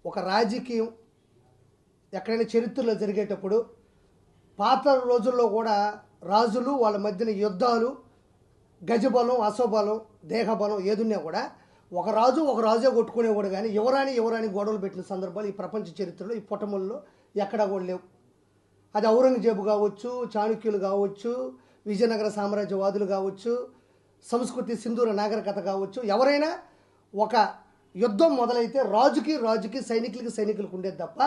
ఒక రాజకీయం ఎక్కడైనా చరిత్రలో జరిగేటప్పుడు పాత రోజుల్లో కూడా రాజులు వాళ్ళ మధ్యన యుద్ధాలు, గజబలం, అశ్వబలం, దేహబలం ఏదున్నా కూడా ఒక రాజే కొట్టుకునేవాడు. కానీ ఎవరాని గొడవలు పెట్టిన సందర్భాలు ఈ ప్రపంచ చరిత్రలో ఈ పుటముల్లో ఎక్కడా కూడా లేవు. అది ఔరంగజేబు కావచ్చు, చాణక్యులు కావచ్చు, విజయనగర సామ్రాజ్యవాదులు కావచ్చు, సంస్కృతి సింధూర నాగరికత కావచ్చు, ఎవరైనా ఒక యుద్ధం మొదలైతే రాజుకి సైనికులకు ఉండేది తప్ప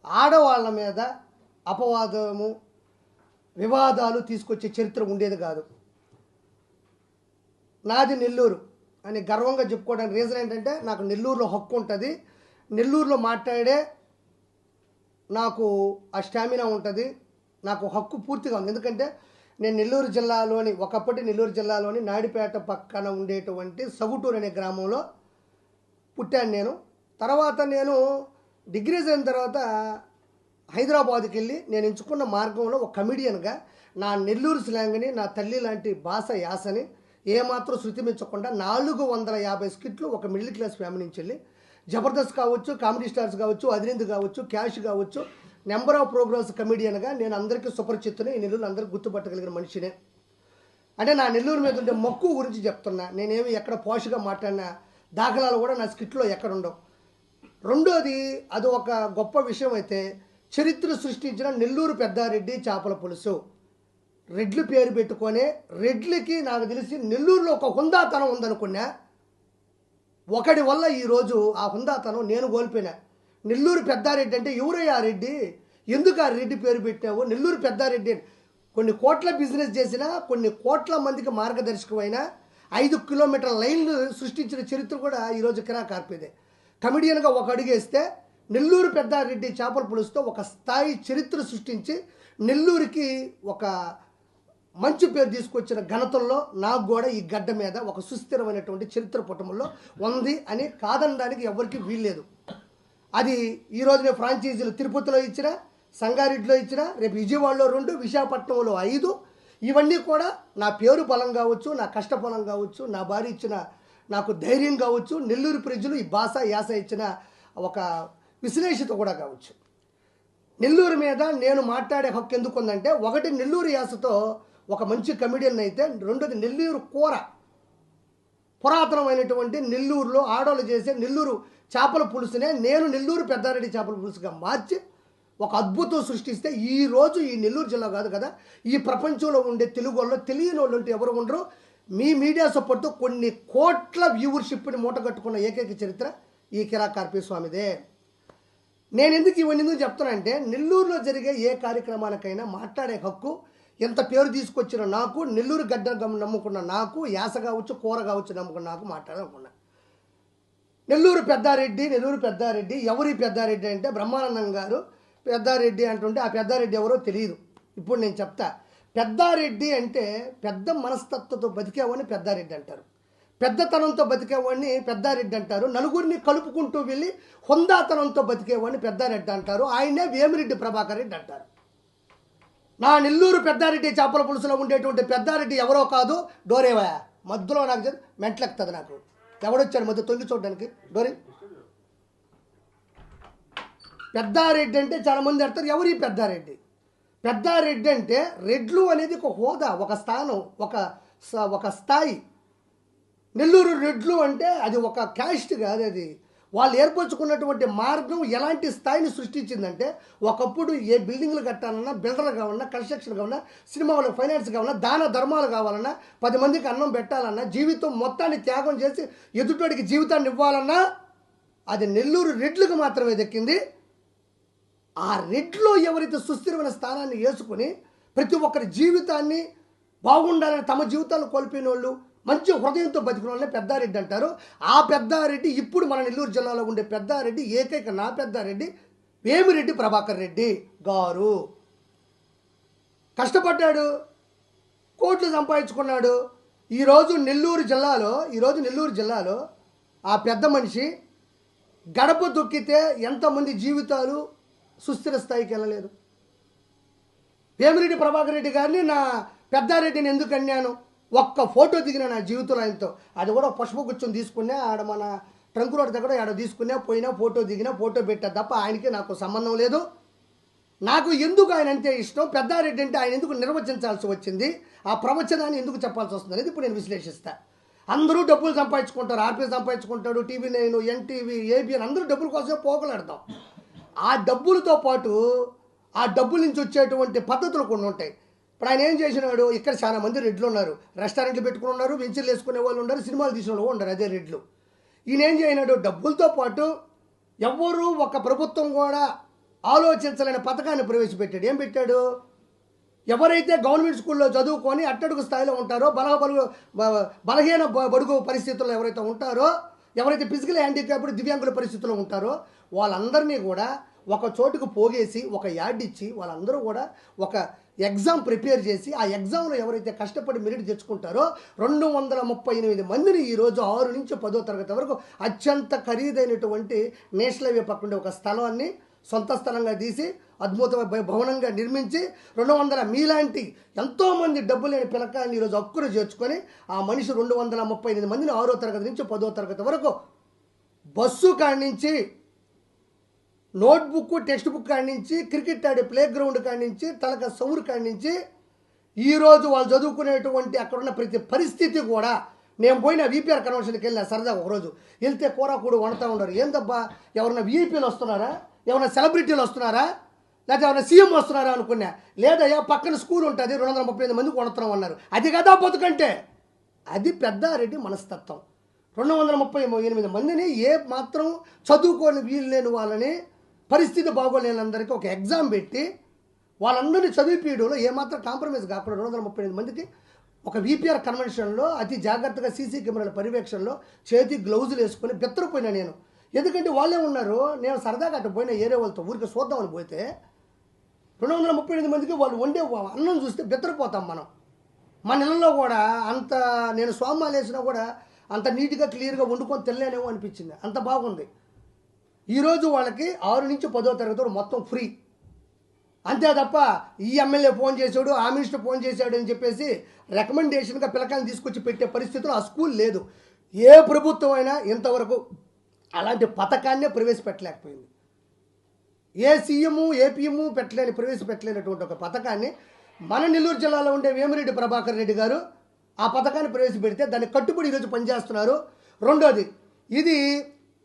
ఆడవాళ్ళ మీద అపవాదము, వివాదాలు తీసుకొచ్చే చరిత్ర ఉండేది కాదు. నాది నెల్లూరు అని గర్వంగా చెప్పుకోవడానికి రీజన్ ఏంటంటే నాకు నెల్లూరులో హక్కు ఉంటుంది. నెల్లూరులో మాట్లాడే నాకు ఆ స్టామినా ఉంటుంది. నాకు హక్కు పూర్తిగా ఉంది. ఎందుకంటే నేను ఒకప్పటి నెల్లూరు జిల్లాలోని నాయుడుపేట పక్కన ఉండేటువంటి సగుటూరు అనే గ్రామంలో పుట్టాను నేను. తర్వాత నేను డిగ్రీ అయిన తర్వాత హైదరాబాద్కి వెళ్ళి నేను ఎంచుకున్న మార్గంలో ఒక కమిడియన్గా నా నెల్లూరు స్లాంగ్ని, నా తల్లి లాంటి భాష యాసని ఏమాత్రం శృతిమించకుండా 450 స్కిట్లు ఒక మిడిల్ క్లాస్ ఫ్యామిలీ నుంచి వెళ్ళి జబర్దస్త్ కావచ్చు, కామెడీ స్టార్స్ కావచ్చు, అదిరింద్ కావచ్చు, క్యాష్ కావచ్చు, నెంబర్ ఆఫ్ ప్రోగ్రామ్స్ కమిడియన్గా నేను అందరికీ సుపరిచితుని, ఈ నెల్లూరు అందరికీ గుర్తుపట్టగలిగిన మనిషినే. అంటే నా నెల్లూరు మీద ఉండే మక్కువ గురించి చెప్తున్నా. నేనేమి ఎక్కడ పోషగా మాట్లాడిన దాఖలాలు కూడా నా స్కిట్లో ఎక్కడుండవు. రెండోది, అది ఒక గొప్ప విషయం అయితే, చరిత్ర సృష్టించిన నెల్లూరు పెద్దారెడ్డి చేపల పులుసు, రెడ్లు పేరు పెట్టుకొని, రెడ్లకి నాకు తెలిసి నెల్లూరులో ఒక హుందాతనం ఉందనుకున్నా. ఒకడి వల్ల ఈరోజు ఆ హుందాతనం నేను కోల్పోయినా. నెల్లూరు పెద్దారెడ్డి అంటే ఎవరయ్యా ఆ రెడ్డి, ఎందుకు ఆ రెడ్డి పేరు పెట్టావు? నెల్లూరు పెద్దారెడ్డి కొన్ని కోట్ల బిజినెస్ చేసినా, కొన్ని కోట్ల మందికి మార్గదర్శకమైన 5 కిలోమీటర్ల లైన్లు సృష్టించిన చరిత్ర కూడా ఈరోజు కిరాకార్పేదే. కమిడియన్గా ఒక అడుగేస్తే నెల్లూరు పెద్దారెడ్డి చేపల పులుసుతో ఒక స్థాయి చరిత్ర సృష్టించి నెల్లూరుకి ఒక మంచి పేరు తీసుకొచ్చిన ఘనతల్లో నాకు కూడా ఈ గడ్డ మీద ఒక సుస్థిరమైనటువంటి చరిత్ర పుటముల్లో ఉంది అని కాదనడానికి ఎవరికి వీల్లేదు. అది ఈరోజు నేను ఫ్రాంచైజీలు తిరుపతిలో ఇచ్చిన, సంగారెడ్డిలో ఇచ్చిన, రేపు విజయవాడలో 2, విశాఖపట్నంలో 5, ఇవన్నీ కూడా నా పేరు బలం కావచ్చు, నా కష్టఫలం కావచ్చు, నా భార్య ఇచ్చిన నాకు ధైర్యం కావచ్చు, నెల్లూరు ప్రజలు ఈ భాష యాస ఇచ్చిన ఒక విశ్లేషిత కూడా కావచ్చు. నెల్లూరు మీద నేను మాట్లాడే హక్కు ఎందుకు ఉందంటే, ఒకటి నెల్లూరు యాసతో ఒక మంచి కమిడియన్ అయితే, రెండోది నెల్లూరు కూర, పురాతనమైనటువంటి నెల్లూరులో ఆడోళ్ళు చేసే నెల్లూరు చేపల పులుసునే నేను నెల్లూరు పెద్దారెడ్డి చేపల పులుసుగా మార్చి ఒక అద్భుతం సృష్టిస్తే ఈరోజు ఈ నెల్లూరు జిల్లా కాదు కదా, ఈ ప్రపంచంలో ఉండే తెలుగు వాళ్ళు, తెలియని వాళ్ళు ఉంటే ఎవరు ఉండరు. మీ మీడియా సపోర్ట్తో కొన్ని కోట్ల వ్యూవర్షిప్ని మూటగట్టుకున్న ఏకైక చరిత్ర ఈ కిరాకార్పి స్వామిదే. నేను ఎందుకు చెప్తానంటే, నెల్లూరులో జరిగే ఏ కార్యక్రమాలకైనా మాట్లాడే హక్కు ఎంత పేరు తీసుకొచ్చిన నాకు, నెల్లూరు గడ్డ నమ్ముకున్న నాకు, యాస కావచ్చు, కూర కావచ్చు నమ్ముకున్న నాకు మాట్లాడాలనుకున్నా. నెల్లూరు పెద్దారెడ్డి ఎవరి పెద్దారెడ్డి అంటే, బ్రహ్మానందం గారు పెద్దారెడ్డి అంటుంటే ఆ పెద్దారెడ్డి ఎవరో తెలియదు. ఇప్పుడు నేను చెప్తా. పెద్దారెడ్డి అంటే పెద్ద మనస్తత్వంతో బతికేవాడిని పెద్దారెడ్డి అంటారు, పెద్దతనంతో బతికేవాడిని పెద్దారెడ్డి అంటారు, నలుగురిని కలుపుకుంటూ వెళ్ళి హుందాతనంతో బతికేవాడిని పెద్దారెడ్డి అంటారు. ఆయనే వేమిరెడ్డి ప్రభాకర్ రెడ్డి అంటారు. నా నెల్లూరు పెద్దారెడ్డి చేపల పులుసులో ఉండేటువంటి పెద్దారెడ్డి ఎవరో కాదు, డోరేవా మధ్యలో నాకు మెంట్లెక్కుతుంది. నాకు ఎవడొచ్చాడు మధ్య తొంగి చూడడానికి? డోరే పెద్దారెడ్డి అంటే చాలామంది అంటారు, ఎవరి పెద్దారెడ్డి? పెద్దారెడ్డి అంటే రెడ్లు అనేది ఒక హోదా, ఒక స్థానం, ఒక స్థాయి. నెల్లూరు రెడ్లు అంటే అది ఒక క్యాస్ట్ కాదు. అది వాళ్ళు ఏర్పరచుకున్నటువంటి మార్గం ఎలాంటి స్థాయిని సృష్టించిందంటే, ఒకప్పుడు ఏ బిల్డింగ్లు కట్టాలన్నా, బిల్డర్ కావాలన్నా, కన్స్ట్రక్షన్ కావాలన్నా, సినిమా వాళ్ళకి ఫైనాన్స్ కావాలన్నా, దాన ధర్మాలు కావాలన్నా, 10 మందికి అన్నం పెట్టాలన్నా, జీవితం మొత్తాన్ని త్యాగం చేసి ఎదుటోడికి జీవితాన్ని ఇవ్వాలన్నా అది నెల్లూరు రెడ్లకు మాత్రమే దక్కింది. ఆ రెడ్లో ఎవరైతే సుస్థిరమైన స్థానాన్ని వేసుకుని ప్రతి ఒక్కరి జీవితాన్ని బాగుండాలని తమ జీవితాలు కోల్పోయిన వాళ్ళు, మంచి హృదయంతో బతికిన వాళ్ళని పెద్దారెడ్డి అంటారు. ఆ పెద్దారెడ్డి ఇప్పుడు మన నెల్లూరు జిల్లాలో ఉండే పెద్దారెడ్డి, ఏకైక నా పెద్దారెడ్డి వేమిరెడ్డి ప్రభాకర్ రెడ్డి గారు. కష్టపడ్డాడు, కోట్లు సంపాదించుకున్నాడు. ఈరోజు నెల్లూరు జిల్లాలో ఆ పెద్ద మనిషి గడప దొక్కితే ఎంతమంది జీవితాలు సుస్థిర స్థాయికి వెళ్ళలేదు. వేమిరెడ్డి ప్రభాకర్ రెడ్డి గారిని నా పెద్దారెడ్డిని ఎందుకు అన్నాను? ఒక్క ఫోటో దిగిన నా జీవితంలో ఆయనతో, అది కూడా పుష్పగుచ్చం తీసుకునే ఆడ మన ట్రంక్ రోడ్ దగ్గర ఎక్కడ తీసుకున్నా పోయినా ఫోటో దిగినా ఫోటో పెట్టా తప్ప ఆయనకి నాకు సంబంధం లేదు. నాకు ఎందుకు ఆయన అంటే ఇష్టం, పెద్దారెడ్డి అంటే ఆయన ఎందుకు నిర్వచించాల్సి వచ్చింది, ఆ ప్రవచనాన్ని ఎందుకు చెప్పాల్సి వస్తుంది అనేది ఇప్పుడు నేను విశ్లేషిస్తాను. అందరూ డబ్బులు సంపాదించుకుంటారు, ఆర్పీ సంపాదించుకుంటాడు, TV9, NTV, ABN అందరూ డబ్బుల కోసమే పోకలాడతాం. ఆ డబ్బులతో పాటు ఆ డబ్బుల నుంచి వచ్చేటువంటి పద్ధతులు కొన్ని ఉంటాయి. ఇప్పుడు ఆయన ఏం చేసినాడు, ఇక్కడ చాలా మంది రెడ్లు ఉన్నారు, రెస్టారెంట్లు పెట్టుకుని ఉన్నారు, వెంచర్లు వేసుకునే వాళ్ళు ఉన్నారు, సినిమాలు తీసిన వాళ్ళు ఉన్నారు, అదే రెడ్లు. ఈయన ఏం చేయనాడు, డబ్బులతో పాటు ఎవ్వరూ ఒక ప్రభుత్వం కూడా ఆలోచించలేని పథకాన్ని ప్రవేశపెట్టాడు. ఏం పెట్టాడు, ఎవరైతే గవర్నమెంట్ స్కూల్లో చదువుకొని అట్టడుగు స్థాయిలో ఉంటారో, బలహీన బడుగు పరిస్థితుల్లో ఎవరైతే ఉంటారో, ఎవరైతే ఫిజికల్ హ్యాండిక్యాప్డ్ దివ్యాంగుల పరిస్థితుల్లో ఉంటారో వాళ్ళందరినీ కూడా ఒక చోటుకు పోగేసి ఒక యాడ్ ఇచ్చి వాళ్ళందరూ కూడా ఒక ఎగ్జామ్ ప్రిపేర్ చేసి ఆ ఎగ్జామ్లో ఎవరైతే కష్టపడి మెరిట్ తెచ్చుకుంటారో 238 మందిని ఈరోజు 6 నుంచి 10వ తరగతి వరకు అత్యంత ఖరీదైనటువంటి నేషనల్ హైవే పక్కన ఒక స్థలాన్ని సొంత స్థలంగా తీసి అద్భుతమైన భవనంగా నిర్మించి 200 మీలాంటి ఎంతోమంది డబ్బు లేని పిల్లకాయని ఈరోజు హక్కును చేర్చుకొని ఆ మనిషి 238 మందిని 6వ తరగతి నుంచి 10వ తరగతి వరకు బస్సు కాడి నుంచి, నోట్బుక్ టెక్స్ట్ బుక్ కాడి నుంచి, క్రికెట్ ఆడే ప్లే గ్రౌండ్ కాడి నుంచి, తలక సౌరు కాడి నుంచి ఈరోజు వాళ్ళు చదువుకునేటువంటి అక్కడున్న ప్రతి పరిస్థితి కూడా. నేను పోయిన VPR కన్వెన్షన్కి వెళ్ళిన సరదాగా ఒకరోజు వెళ్తే కూరకూడు వండుతూ ఉండరు. ఏందబ్బా ఎవరన్నా VIPలు వస్తున్నారా, ఎవరైనా సెలబ్రిటీలు వస్తున్నారా, లేకపోతే ఎవరైనా CM వస్తున్నారా అనుకున్నా. లేదయ్యా పక్కన స్కూల్ ఉంటుంది 238 మందికి వండుతున్నాం అన్నారు. అది కదా బతుకంటే, అది పెద్దారెడ్డి మనస్తత్వం. 238 మందిని ఏ మాత్రం చదువుకొని వీలు లేని వాళ్ళని, పరిస్థితి బాగోలేనందరికీ ఒక ఎగ్జామ్ పెట్టి వాళ్ళందరినీ చదివిపీయడంలో ఏమాత్రం కాంప్రమైజ్ కాకుండా 238 మందికి ఒక VPR కన్వెన్షన్లో అతి జాగ్రత్తగా CC కెమెరాల పర్యవేక్షణలో చేతి గ్లౌజులు వేసుకొని బెత్తరపోయినా నేను. ఎందుకంటే వాళ్ళే ఉన్నారు, నేను సరదాగా అటు పోయిన ఏరే వాళ్ళతో ఊరికి చూద్దామని పోతే 238 మందికి వాళ్ళు వండే అన్నం చూస్తే బెత్తరపోతాం మనం. మన ఇళ్ళల్లో కూడా అంత నేను స్వామాలు వేసినా కూడా అంత నీట్గా క్లియర్గా వండుకొని తెల్లేనేమో అనిపించింది, అంత బాగుంది. ఈరోజు వాళ్ళకి 6 నుంచి 10వ తరగతి మొత్తం ఫ్రీ. అంతే తప్ప ఈ ఎమ్మెల్యే ఫోన్ చేశాడు, ఆ మినిస్టర్ ఫోన్ చేశాడు అని చెప్పేసి రికమెండేషన్గా పిల్లకాయలు తీసుకొచ్చి పెట్టే పరిస్థితులు ఆ స్కూల్ లేదు. ఏ ప్రభుత్వం అయినా ఇంతవరకు అలాంటి పథకాన్నే ప్రవేశపెట్టలేకపోయింది. ఏ CM, APM ప్రవేశపెట్టలేనటువంటి ఒక పథకాన్ని మన నెల్లూరు జిల్లాలో ఉండే వేమిరెడ్డి ప్రభాకర్ రెడ్డి గారు ఆ పథకాన్ని ప్రవేశపెడితే దాన్ని కట్టుబడి ఈరోజు పనిచేస్తున్నారు. రెండోది, ఇది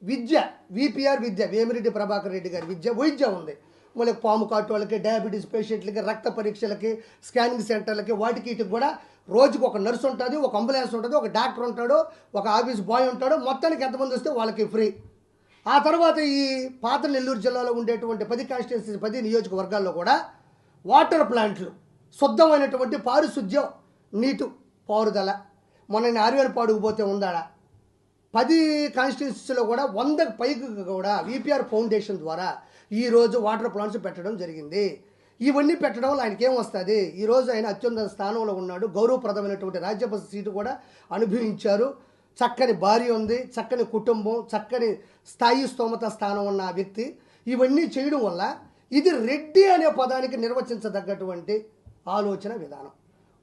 విద్య, VPR విద్య, వేమిరెడ్డి ప్రభాకర్ రెడ్డి గారి వైద్య ఉంది. మళ్ళీ పాము కాటు వాళ్ళకి, డయాబెటీస్ పేషెంట్లకి, రక్త పరీక్షలకి, స్కానింగ్ సెంటర్లకి, వాటికి వీటికి కూడా రోజుకు ఒక నర్సు ఉంటుంది, ఒక అంబులెన్స్ ఉంటుంది, ఒక డాక్టర్ ఉంటాడు, ఒక ఆఫీస్ బాయ్ ఉంటాడు. మొత్తానికి ఎంతమంది వస్తే వాళ్ళకి ఫ్రీ. ఆ తర్వాత ఈ పాత నెల్లూరు జిల్లాలో ఉండేటువంటి 10 కాన్స్టిట్యున్సీ 10 నియోజకవర్గాల్లో కూడా వాటర్ ప్లాంట్లు, శుద్ధమైనటువంటి పారిశుద్ధ్యం, నీటు పారుదల. మొన్న నేను ఆర్వేలపాడుకు పోతే ఉందాడా 10 కాన్స్టిట్యున్సీలో కూడా 100కి పైకి కూడా VPR ఫౌండేషన్ ద్వారా ఈరోజు వాటర్ ప్లాంట్స్ పెట్టడం జరిగింది. ఇవన్నీ పెట్టడం వల్ల ఆయనకి ఏం వస్తుంది, ఈరోజు ఆయన అత్యున్నత స్థానంలో ఉన్నాడు, గౌరవప్రదమైనటువంటి రాజ్యసభ సీటు కూడా అనుభవించారు, చక్కని భార్య ఉంది, చక్కని కుటుంబం, చక్కని స్థాయి స్తోమత స్థానం ఉన్న వ్యక్తి. ఇవన్నీ చేయడం వల్ల ఇది రెడ్డి అనే పదానికి నిర్వచించదగ్గటువంటి ఆలోచన విధానం.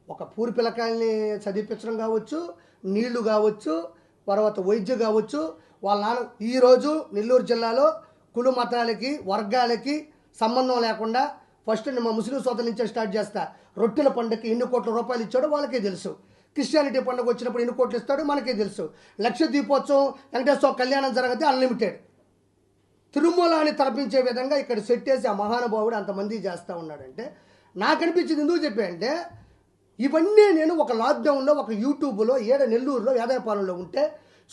ఒక పూరి పిల్లకాయల్ని చదివించడం కావచ్చు, నీళ్లు కావచ్చు, తర్వాత వైద్యం కావచ్చు. వాళ్ళ నాన్న ఈరోజు నెల్లూరు జిల్లాలో కుల మతాలకి వర్గాలకి సంబంధం లేకుండా ఫస్ట్ మా ముస్లిం సోదరుల నుంచే స్టార్ట్ చేస్తా. రొట్టెల పండుగకి ఎన్ని కోట్ల రూపాయలు ఇచ్చాడో వాళ్ళకే తెలుసు. క్రిస్టియానిటీ పండుగ వచ్చినప్పుడు ఎన్ని కోట్లు ఇస్తాడో మనకే తెలుసు. లక్ష దీపోత్సవం, వెంకటేశ్వర కళ్యాణం జరిగితే అన్లిమిటెడ్. తిరుమల అని తలపించే విధంగా ఇక్కడ సెట్ చేసి ఆ మహానుభావుడు అంతమంది చేస్తూ ఉన్నాడంటే నాకు అనిపించింది. ఎందుకు చెప్పానంటే ఇవన్నీ నేను ఒక లాక్డౌన్లో ఒక యూట్యూబ్లో నెల్లూరులో యాదవపాలెంలో ఉంటే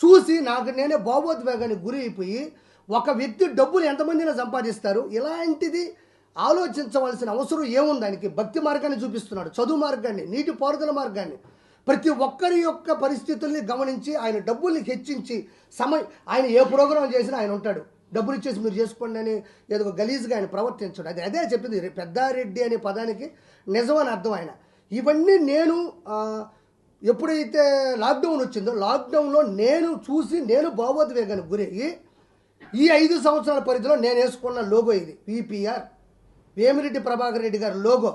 చూసి నాకు నేనే భావోద్వేగానికి గురి అయిపోయి, ఒక వ్యక్తి డబ్బులు ఎంతమందినా సంపాదిస్తారు, ఇలాంటిది ఆలోచించవలసిన అవసరం ఏముంది? దానికి భక్తి మార్గాన్ని చూపిస్తున్నాడు, చదువు మార్గాన్ని, నీటి పారుదల మార్గాన్ని, ప్రతి ఒక్కరి యొక్క పరిస్థితుల్ని గమనించి ఆయన డబ్బుల్ని హెచ్చించి ఆయన ఏ ప్రోగ్రాం చేసినా ఆయన ఉంటాడు, డబ్బులు ఇచ్చేసి మీరు చేసుకోండి అని ఏదో గలీజ్గా ఆయన ప్రవర్తించాడు. అదే చెప్పింది పెద్దారెడ్డి అనే పదానికి నిజమని అర్థం. ఆయన ఇవన్నీ నేను ఎప్పుడైతే లాక్డౌన్ వచ్చిందో లాక్డౌన్లో నేను చూసి నేను భావోద్వేగానికి గురయ్యి ఈ 5 సంవత్సరాల పరిధిలో నేను వేసుకున్న లోగో ఇది VPR వేమిరెడ్డి ప్రభాకర్ రెడ్డి గారి లోగో.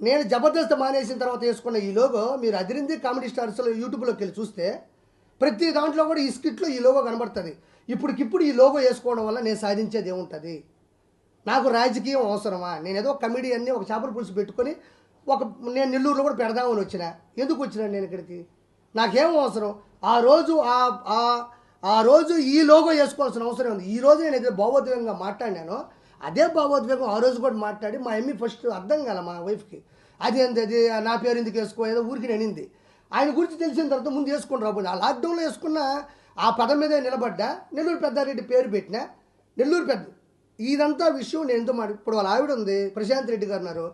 నేను జబర్దస్త్ మానేసిన తర్వాత వేసుకున్న ఈ లోగో మీరు అదిరింది కామెడీ స్టార్స్లో యూట్యూబ్లోకి వెళ్ళి చూస్తే ప్రతి దాంట్లో కూడా ఈ స్కిట్లో ఈ లోగో కనబడుతుంది. ఇప్పటికిప్పుడు ఈ లోగో వేసుకోవడం వల్ల నేను సాధించేది ఏముంటుంది? నాకు రాజకీయం అవసరమా? నేను ఏదో కమిడియన్ని ఒక చేపల పులుసు పెట్టుకొని నేను నెల్లూరులో కూడా పెడదామని వచ్చిన. ఎందుకు వచ్చినా నేను ఇక్కడికి? నాకేం అవసరం? ఆ రోజు ఈ లోగో వేసుకోవాల్సిన అవసరం ఉంది. ఈ రోజు నేను ఏదైతే భావోద్వేగంగా మాట్లాడినానో అదే భావోద్వేగం ఆ రోజు కూడా మాట్లాడి మా ఎమ్మి ఫస్ట్ అర్థం కాల మా వైఫ్కి. అది నా పేరు ఎందుకు వేసుకో, ఏదో ఊరికి నేనింది. ఆయన గురించి తెలిసిన తర్వాత ముందు వేసుకుని రాబోదు. ఆ లాక్డౌన్లో వేసుకున్న ఆ పదం మీదే నిలబడ్డా. నెల్లూరు పెద్దారెడ్డి పేరు పెట్టినా. నెల్లూరు పెద్ద ఇదంతా విషయం నేను ఎంతో ఇప్పుడు వాళ్ళ ఆవిడ ఉంది ప్రశాంత్ రెడ్డి గారు ఉన్నారు,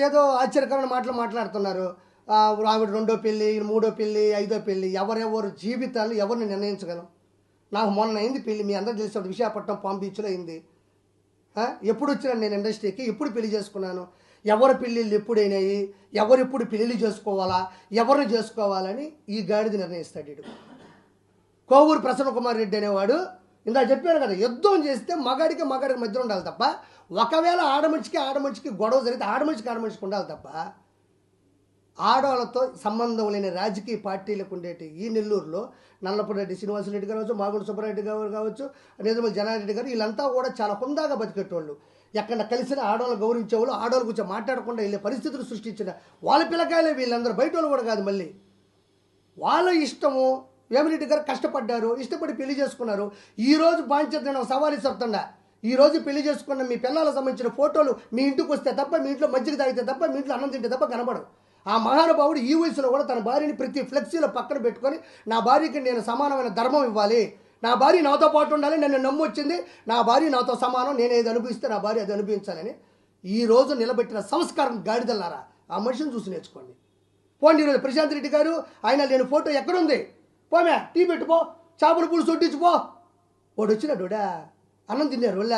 ఏదో ఆశ్చర్యకరమైన మాటలు మాట్లాడుతున్నారు. ఆవిడ 2వ పెళ్ళి, 3వ పెళ్ళి, 5వ పెళ్ళి. ఎవరెవరు జీవితాలు ఎవరిని నిర్ణయించగలం? నాకు మొన్న అయింది పెళ్ళి, మీ అందరూ తెలిసిన విశాఖపట్నం పామ్ బీచ్లో అయింది. ఎప్పుడు వచ్చినాను నేను ఇండస్ట్రీకి, ఎప్పుడు పెళ్లి చేసుకున్నాను, ఎవరి పెళ్ళిళ్ళు ఎప్పుడైనాయి, ఎవరెప్పుడు పెళ్ళిళ్ళు చేసుకోవాలా, ఎవరిని చేసుకోవాలని ఈ గాడిద నిర్ణయిస్తాడు వీడు. కోవూరు ప్రసన్న కుమార్ రెడ్డి అనేవాడు ఇందా చెప్పాను కదా, యుద్ధం చేస్తే మగాడికి మధ్య ఉండాలి తప్ప, ఒకవేళ ఆడమనిషికి గొడవ జరిగితే ఆడమనిషికి ఉండాలి తప్ప, ఆడవాళ్ళతో సంబంధం లేని రాజకీయ పార్టీలకు ఉండేటి ఈ నెల్లూరులో నల్లపురెడ్డి శ్రీనివాసరెడ్డి గారు కావచ్చు, మాగుంట సుబ్బారెడ్డి గారు కావచ్చు, నేదుమల జనారెడ్డి గారు, వీళ్ళంతా కూడా చాలా హుందాగా బతికేటోళ్ళు. ఎక్కడ కలిసిన ఆడవాళ్ళు గౌరవించేవాళ్ళు, ఆడవాళ్ళ గురించి మాట్లాడకుండా వెళ్ళే పరిస్థితులు సృష్టించిన వాళ్ళ పిల్లకాయలే వీళ్ళందరూ, బయట వాళ్ళు కూడా కాదు. మళ్ళీ వాళ్ళ ఇష్టము. వేమిరెడ్డి గారు కష్టపడ్డారు, ఇష్టపడి పెళ్లి చేసుకున్నారు. ఈరోజు బాంఛత నేను సవాలు చెప్తుండా, ఈరోజు పెళ్లి చేసుకున్న మీ పిల్లలకు సంబంధించిన ఫోటోలు మీ ఇంటికి వస్తే తప్ప, మీ ఇంట్లో మజ్జిగ తాగితే తప్ప, మీ ఇంట్లో అన్నం తింటే తప్ప కనబడవు. ఆ మహానుభావుడు ఈ వయసులో కూడా తన భార్యని ప్రతి ఫ్లెక్సీలో పక్కన పెట్టుకొని, నా భార్యకి నేను సమానమైన ధర్మం ఇవ్వాలి, నా భార్య నాతో పాటు ఉండాలి, నన్ను నమ్మొచ్చింది, నా భార్య నాతో సమానం, నేను ఏది అనుభవిస్తే నా భార్య అది అనుభవించాలని ఈరోజు నిలబెట్టిన సంస్కారం గాడిదల్లారా, ఆ మనిషిని చూసి నేర్చుకోండి. పోండి. ఈరోజు ప్రశాంత్ రెడ్డి గారు ఆయన లేని ఫోటో ఎక్కడుంది? పోమే, టీ పెట్టుపో, చేపల పులుసు వడ్డించుపో. వాడు వచ్చినాడుడా అన్నం తిన్నారు వాళ్ళ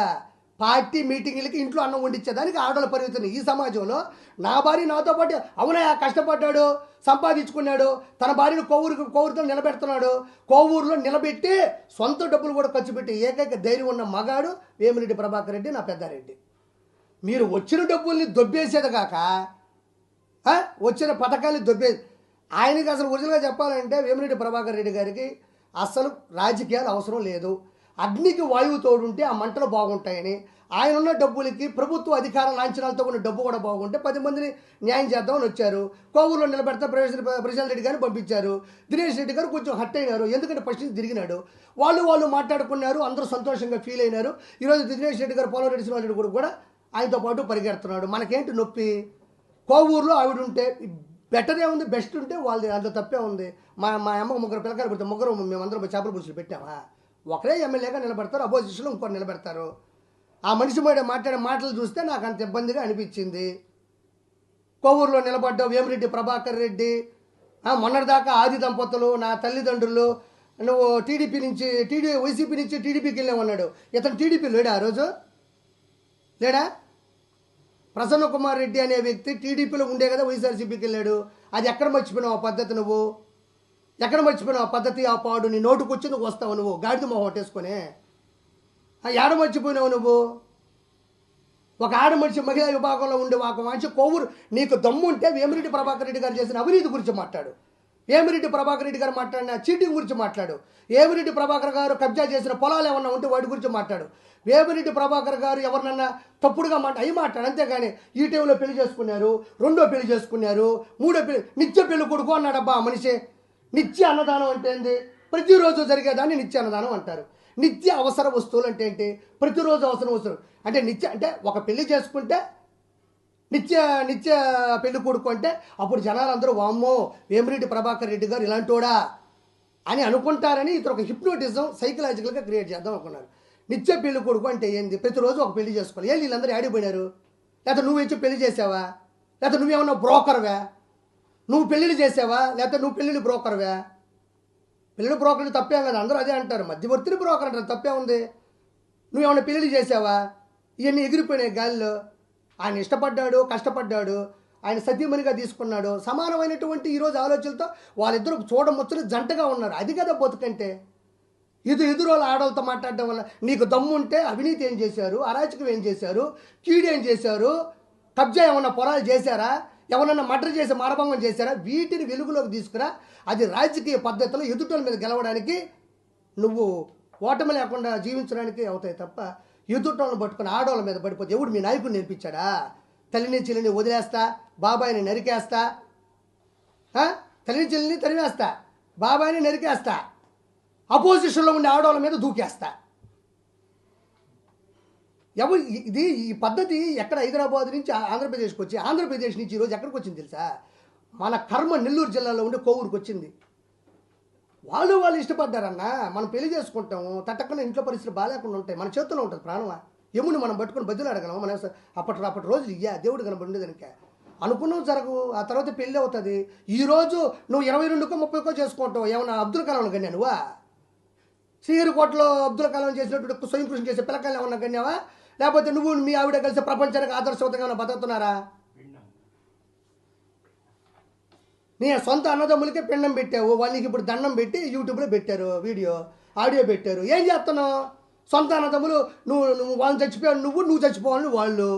పార్టీ మీటింగ్లకి ఇంట్లో అన్నం వండించేదానికి ఆడవాళ్ళు పరిమితం. ఈ సమాజంలో నా భార్య నాతో పాటు అవునయా కష్టపడ్డాడు, సంపాదించుకున్నాడు, తన భార్యను కోవూరుతో నిలబెడుతున్నాడు, కోవూరులో నిలబెట్టి సొంత డబ్బులు కూడా ఖర్చు పెట్టి ఏకైక ధైర్యం ఉన్న మగాడు వేమిరెడ్డి ప్రభాకర్ రెడ్డి, నా పెద్దారెడ్డి. మీరు వచ్చిన డబ్బుల్ని దొబ్బేసేది కాక వచ్చిన పథకాన్ని దొబ్బేది. ఆయనకి అసలు ఒరిజినల్గా చెప్పాలంటే వేమిరెడ్డి ప్రభాకర్ రెడ్డి గారికి అసలు రాజకీయాలు అవసరం లేదు. అగ్నికి వాయువు తోడుంటే ఆ మంటలు బాగుంటాయని, ఆయన ఉన్న డబ్బులకి ప్రభుత్వ అధికార లాంఛనాలతో కొన్ని డబ్బు కూడా బాగుంటే 10 మందిని న్యాయం చేద్దామని వచ్చారు. కోవూరులో నిలబెడతా ప్రశాంత్ రెడ్డి గారిని పంపించారు. దినేష్ రెడ్డి గారు కొంచెం హర్ట్ అయినారు, ఎందుకంటే ఫస్ట్ నుంచి తిరిగినాడు. వాళ్ళు మాట్లాడుకున్నారు, అందరూ సంతోషంగా ఫీల్ అయినారు. ఈరోజు దినేష్ రెడ్డి గారు పోలవరెడ్డి శ్రీనివాసరెడ్డి గారు కూడా ఆయనతో పాటు పరిగెడుతున్నాడు. మనకేంటి నొప్పి? కోవూరులో ఆవిడ ఉంటే బెటరే ఉంది, బెస్ట్ ఉంటే వాళ్ళది, అందులో తప్పే ఉంది. మా అమ్మకు 3 పిల్లకాయలు పుడితే మేమందరం చేపల పులుసులు పెట్టామా? ఒకరే ఎమ్మెల్యేగా నిలబెడతారు, అపోజిషన్లో ఇంకోటి నిలబెడతారు. ఆ మనిషి మాట్లాడే మాటలు చూస్తే నాకు అంత ఇబ్బందిగా అనిపించింది. కోవూరులో నిలబడ్డ వేమిరెడ్డి ప్రభాకర్ రెడ్డి, మొన్నటిదాకా ఆది దంపతులు, నా తల్లిదండ్రులు, నువ్వు వైసీపీ నుంచి టీడీపీకి వెళ్ళామన్నాడు. ఇతను టీడీపీ లేడా? ఆ రోజు లేడా? ప్రసన్న కుమార్ రెడ్డి అనే వ్యక్తి టీడీపీలో ఉండే కదా వైఎస్ఆర్సీపీకి వెళ్ళాడు. అది ఎక్కడ మర్చిపోయినావు ఆ పద్ధతి? నువ్వు ఎక్కడ మర్చిపోయినావు ఆ పద్ధతి? ఆ పాడు నీ నోటుకొచ్చి నువ్వు వస్తావు, నువ్వు గాడిద మొహం కొట్టేసుకొని ఏడ మర్చిపోయినావు నువ్వు? ఒక ఆడమనిషి మహిళా విభాగంలో ఉండే ఒక మనిషి కోవూరు, నీకు దమ్ము ఉంటే వేమిరెడ్డి ప్రభాకర్ రెడ్డి గారు చేసిన అవినీతి గురించి మాట్లాడు. వేమిరెడ్డి ప్రభాకర్ రెడ్డి గారు మాట్లాడిన చీటింగ్ గురించి మాట్లాడు. వేమిరెడ్డి ప్రభాకర్ గారు కబ్జా చేసిన పొలాలు ఏమన్నా ఉంటే వాటి గురించి మాట్లాడు. వేమిరెడ్డి ప్రభాకర్ గారు ఎవరినన్నా తప్పుడుగా మాట్లాడు. అంతేగాని ఈ టైంలో పెళ్లి చేసుకున్నారు, 2వ పెళ్లి చేసుకున్నారు, 3వ పెళ్లి, నిత్య పెళ్లి కొడుకు అన్నాడబ్బా ఆ మనిషి. నిత్య అన్నదానం అంటే ఏంది? ప్రతిరోజు జరిగేదాన్ని నిత్య అన్నదానం అంటారు. నిత్య అవసర వస్తువులు అంటే ఏంటి? ప్రతిరోజు అవసరం వస్తువులు అంటే నిత్య, అంటే ఒక పెళ్లి చేసుకుంటే నిత్య పెళ్లి కొడుకు అంటే అప్పుడు జనాలందరూ వామ్మో వేమిరెడ్డి ప్రభాకర్ రెడ్డి గారు ఇలాంటోడా అని అనుకుంటారని ఇతను ఒక హిప్నోటిజం సైకలాజికల్గా క్రియేట్ చేద్దాం అనుకున్నారు. నిత్య పెళ్లి కొడుకు అంటే ఏంది? ప్రతిరోజు ఒక పెళ్లి చేసుకోవాలి. వీళ్ళందరూ ఆడిపోయినారు? లేకపోతే నువ్వు ఇచ్చి పెళ్లి చేసావా? లేకపోతే నువ్వేమన్నా బ్రోకర్వా? నువ్వు పెళ్ళిళ్ళు చేసావా? లేకపోతే నువ్వు పెళ్ళిళ్ళు బ్రోకర్వా? పెళ్ళిళ్ళు బ్రోకర్లు తప్పేం కదా, అందరూ అదే అంటారు, మధ్యవర్తిని బ్రోకర్ అంటారు, తప్పే ఉంది. నువ్వేమన్నా పెళ్ళిళ్ళు చేసావా? ఇవన్నీ ఎగిరిపోయినాయి గాలిలో. ఆయన ఇష్టపడ్డాడు, కష్టపడ్డాడు, ఆయన సతీమణిగా తీసుకున్నాడు. సమానమైనటువంటి ఈరోజు ఆలోచనలతో వాళ్ళిద్దరూ చూడముచ్చని జంటగా ఉన్నారు. అది కదా బతుకంటే. ఎదురోళ్ళ ఆడవాళ్ళతో మాట్లాడడం వల్ల నీకు దమ్ము ఉంటే అవినీతి ఏం చేశారు, అరాచకం ఏం చేశారు, కీడు ఏం చేశారు, కబ్జా ఏమన్నా పొలాలు చేశారా, ఎవరన్నా మర్డర్ చేసి మానభంగం చేశారా? వీటిని వెలుగులోకి తీసుకురా. అది రాజకీయ పద్ధతిలో ఎదుటోళ్ళ మీద గెలవడానికి నువ్వు ఓటమి లేకుండా జీవించడానికి అవుతాయి తప్ప ఎదుటోళ్ళని పట్టుకుని ఆడవాళ్ళ మీద పడిపోతే ఎవడు మీ నాయకుడు నేర్పించాడా? తల్లిని చెల్లిని వదిలేస్తా, బాబాయిని నరికేస్తా, తల్లిని చెల్లిని తరివేస్తా, బాబాయిని నరికేస్తా, అపోజిషన్లో ఉండే ఆడవాళ్ళ మీద దూకేస్తా. ఎవరు ఈ పద్ధతి ఎక్కడ హైదరాబాద్ నుంచి ఆంధ్రప్రదేశ్కి వచ్చి, ఆంధ్రప్రదేశ్ నుంచి ఈరోజు ఎక్కడికి వచ్చింది తెలుసా? మన కర్మ నెల్లూరు జిల్లాలో ఉండే కోవూరుకి వచ్చింది. వాళ్ళు ఇష్టపడ్డారన్నా. మనం పెళ్లి చేసుకుంటాము, తట్టకుండా ఇంట్లో పరిస్థితులు బాగాలేకుండా ఉంటాయి, మన చేతుల్లో ఉంటుంది ప్రాణమా. ఎముని మనం పట్టుకుని బదులు అడగలం. మన అప్పటి రోజులు దేవుడు కనబడి దానికి అనుకున్నావు జరగవు. ఆ తర్వాత పెళ్ళి అవుతుంది. ఈరోజు నువ్వు 22కో 30కో చేసుకుంటావు. ఏమన్నా అబ్దుల్ కలాం గన్యా నువ్వా? శ్రీహరికోటలో అబ్దుల్ కలాం చేసినటువంటి స్వయం కృషి చేసే పిల్లకాయలు ఏమన్నా గన్యావా? లేకపోతే నువ్వు మీ ఆవిడ కలిసి ప్రపంచానికి ఆదర్శవంతంగా ఏమైనా బతుకుతున్నారా? నీ సొంత అన్నదమ్ములకే పిండం పెట్టావు. వాళ్ళకి ఇప్పుడు దండం పెట్టి యూట్యూబ్లో పెట్టారు, ఆడియో పెట్టారు. ఏం చేస్తున్నావు? సొంత అన్నదమ్ములు నువ్వు వాళ్ళని చచ్చిపోయావు, నువ్వు చచ్చిపోవాలని వాళ్ళు.